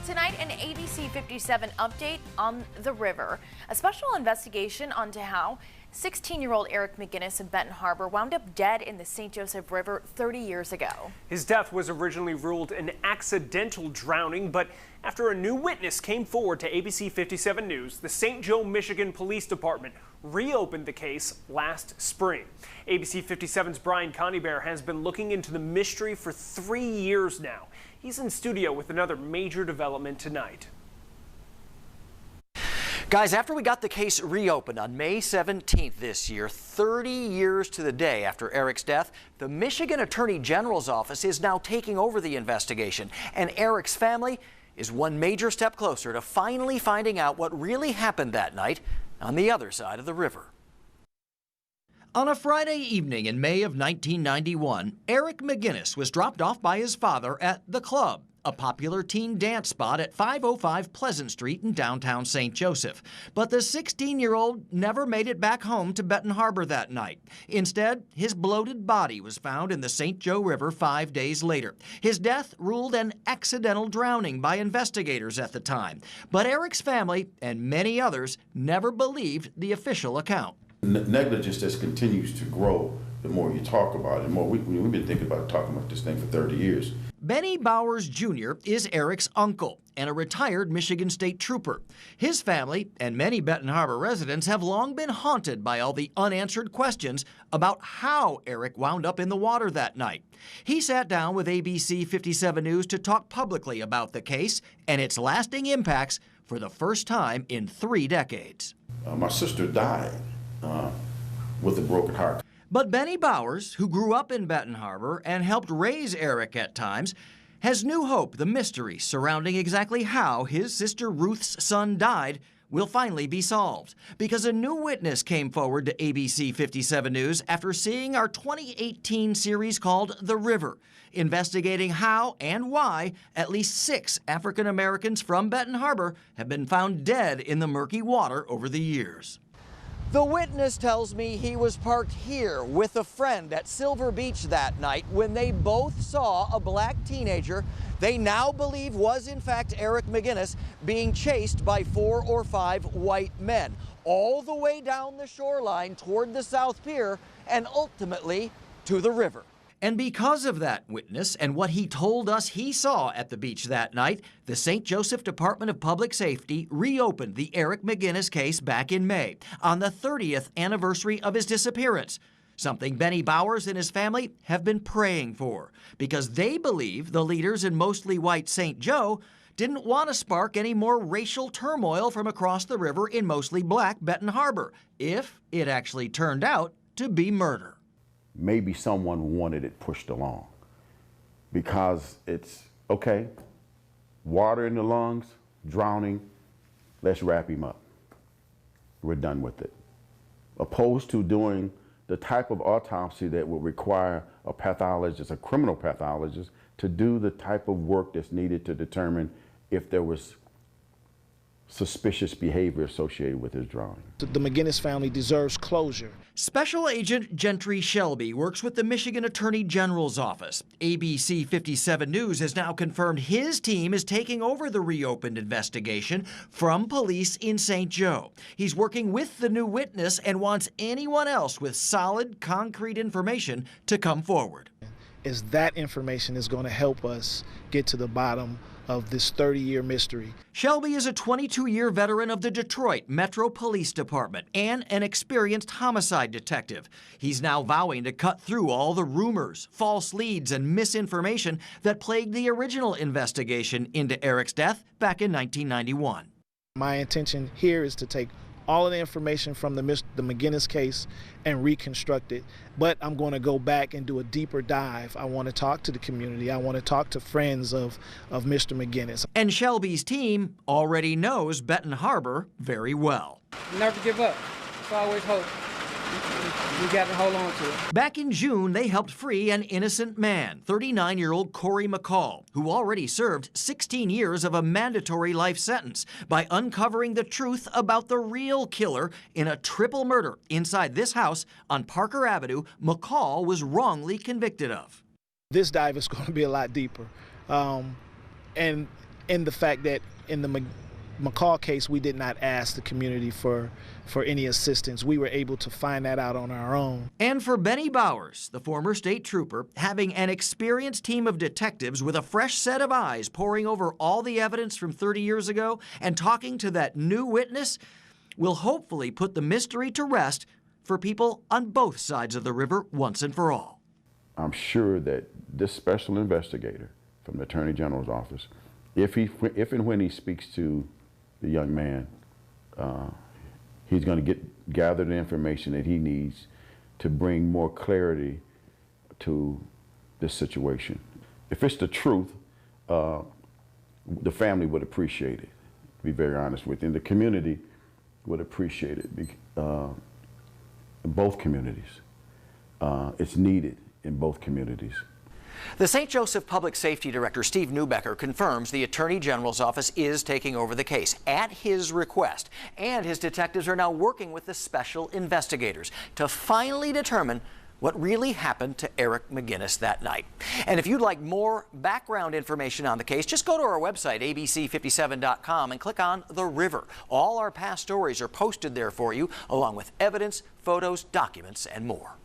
Tonight, an ABC 57 update on the river. A special investigation onto how 16-year-old Eric McGinnis of Benton Harbor wound up dead in the St. Joseph River 30 years ago. His death was originally ruled an accidental drowning, but after a new witness came forward to ABC 57 News, the St. Joe, Michigan Police Department reopened the case last spring. ABC 57's Brian Coneybear has been looking into the mystery for 3 years now. He's in studio with another major development tonight. Guys, after we got the case reopened on May 17th this year, 30 years to the day after Eric's death, the Michigan Attorney General's office is now taking over the investigation, and Eric's family is one major step closer to finally finding out what really happened that night on the other side of the river. On a Friday evening in May of 1991, Eric McGinnis was dropped off by his father at The Club, a popular teen dance spot at 505 Pleasant Street in downtown St. Joseph. But the 16-year-old never made it back home to Benton Harbor that night. Instead, his bloated body was found in the St. Joe River 5 days later. His death ruled an accidental drowning by investigators at the time. But Eric's family and many others never believed the official account. Negligence just continues to grow the more you talk about it. We've been thinking about talking about this thing for 30 years. Benny Bowers Jr. is Eric's uncle and a retired Michigan State Trooper. His family and many Benton Harbor residents have long been haunted by all the unanswered questions about how Eric wound up in the water that night. He sat down with ABC 57 News to talk publicly about the case and its lasting impacts for the first time in 3 decades. My sister died with a broken heart. But Benny Bowers, who grew up in Benton Harbor and helped raise Eric at times, has new hope the mystery surrounding exactly how his sister Ruth's son died will finally be solved. Because a new witness came forward to ABC 57 News after seeing our 2018 series called The River, investigating how and why at least 6 African Americans from Benton Harbor have been found dead in the murky water over the years. The witness tells me he was parked here with a friend at Silver Beach that night when they both saw a black teenager they now believe was in fact Eric McGinnis being chased by 4 or 5 white men all the way down the shoreline toward the South Pier and ultimately to the river. And because of that witness and what he told us he saw at the beach that night, the St. Joseph Department of Public Safety reopened the Eric McGinnis case back in May, on the 30th anniversary of his disappearance, something Benny Bowers and his family have been praying for, because they believe the leaders in mostly white St. Joe didn't want to spark any more racial turmoil from across the river in mostly black Benton Harbor, if it actually turned out to be murder. Maybe someone wanted it pushed along because it's, okay, water in the lungs, drowning, let's wrap him up. We're done with it. Opposed to doing the type of autopsy that would require a pathologist, a criminal pathologist, to do the type of work that's needed to determine if there was suspicious behavior associated with his drowning. The McGinnis family deserves closure. Special Agent Gentry Shelby works with the Michigan Attorney General's office. ABC 57 News has now confirmed his team is taking over the reopened investigation from police in St. Joe. He's working with the new witness and wants anyone else with solid, concrete information to come forward. Is that information is going to help us get to the bottom of this 30-year mystery. Shelby is a 22-year veteran of the Detroit Metro Police Department and an experienced homicide detective. He's now vowing to cut through all the rumors, false leads, and misinformation that plagued the original investigation into Eric's death back in 1991. My intention here is to take all of the information from the McGinnis case and reconstruct it. But I'm going to go back and do a deeper dive. I want to talk to the community. I want to talk to friends of Mr. McGinnis. And Shelby's team already knows Benton Harbor very well. Never give up. It's always hope. You got to hold on to it. Back in June, they helped free an innocent man, 39-year-old Corey McCall, who already served 16 years of a mandatory life sentence by uncovering the truth about the real killer in a triple murder inside this house on Parker Avenue McCall was wrongly convicted of. This dive is going to be a lot deeper. And in the fact that in the McCall case, we did not ask the community for any assistance. We were able to find that out on our own. And for Benny Bowers, the former state trooper, having an experienced team of detectives with a fresh set of eyes poring over all the evidence from 30 years ago and talking to that new witness will hopefully put the mystery to rest for people on both sides of the river once and for all. I'm sure that this special investigator from the Attorney General's office, if and when he speaks to the young man, he's going to gather the information that he needs to bring more clarity to this situation. If it's the truth, the family would appreciate it, to be very honest with you, and the community would appreciate it, in both communities. It's needed in both communities. The St. Joseph Public Safety Director, Steve Neubecker, confirms the Attorney General's office is taking over the case at his request, and his detectives are now working with the special investigators to finally determine what really happened to Eric McGinnis that night. And if you'd like more background information on the case, just go to our website, ABC57.com, and click on The River. All our past stories are posted there for you, along with evidence, photos, documents, and more.